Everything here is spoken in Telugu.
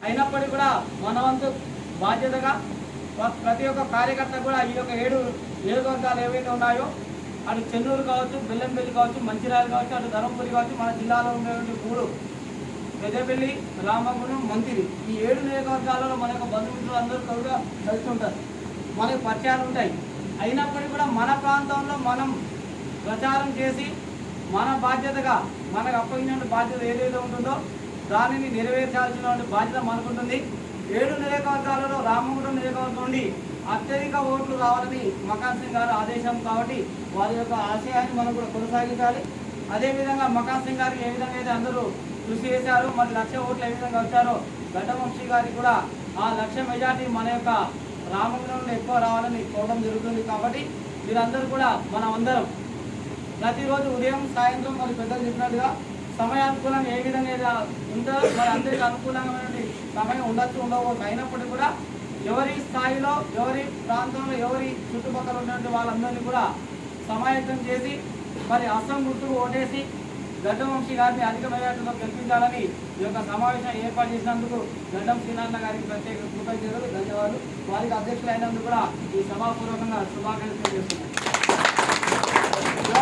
అయినప్పటికీ కూడా మన వంతు బాధ్యతగా ప్రతి ఒక్క కార్యకర్త కూడా ఈ యొక్క 7 నియోజకవర్గాలు ఏవైతే ఉన్నాయో అటు చెన్నూరు కావచ్చు, బెల్లంపల్లి కావచ్చు, మంచిర్యాల కావచ్చు, అటు ధర్మపురి కావచ్చు, మన జిల్లాలో ఉండేటువంటి 3 పెద్దపల్లి, రామగుండం, మంతిరి ఈ 7 నియోజకవర్గాలలో మన యొక్క బంధుమిత్రులు అందరూ కూడా కలిసి ఉంటారు, మనకు పరిచయాలు ఉంటాయి. అయినప్పటికీ కూడా మన ప్రాంతంలో మనం ప్రచారం చేసి మన బాధ్యతగా మనకు అప్పగించిన బాధ్యత ఏదైతే ఉంటుందో దానిని నెరవేర్చాల్సినటువంటి బాధ్యత మనకుంటుంది. 7 నియోజకవర్గాలలో రామగుండం నియోజకవర్గం నుండి అత్యధిక ఓట్లు రావాలని మకాన్ సింగ్ గారు ఆదేశం కాబట్టి వారి యొక్క ఆశయాన్ని మనం కూడా కొనసాగించాలి. అదేవిధంగా మకాన్ సింగ్ గారికి ఏ విధంగా అయితే అందరూ కృషి చేశారు, మరి 1,00,000 ఓట్లు ఏ విధంగా వచ్చారో గడ్డవంశీ గారికి కూడా ఆ 1,00,000 మెజార్టీ మన యొక్క రామగుండంలో ఎక్కువ రావాలని కోరడం జరుగుతుంది. కాబట్టి మీరందరూ కూడా మనం అందరం ప్రతిరోజు ఉదయం సాయంత్రం మరి పెద్దలు చెప్పినట్టుగా సమయానుకూలంగా ఏ విధంగా ఉందో మరి అందరికీ అనుకూలమైనటువంటి సమయం ఉండొచ్చు ఉండవచ్చు. అయినప్పటికీ కూడా ఎవరి స్థాయిలో, ఎవరి ప్రాంతంలో, ఎవరి చుట్టుపక్కల ఉన్నటువంటి వాళ్ళందరినీ కూడా సమాయత్తం చేసి మరి అస్సాం గుర్తుకు ఓటేసి గడ్డవంశీ గారిని అధిక మెజార్టీతో గెలిపించాలని ఈ యొక్క సమావేశం ఏర్పాటు చేసినందుకు గడ్డం శ్రీనారాయణ గారికి ప్రత్యేక కృతజ్ఞతలు, ధన్యవాదాలు. వారికి అధ్యక్షులు అయినందుకు కూడా ఈ సభాపూర్వకంగా శుభాకాంక్షలు చేస్తున్నాను.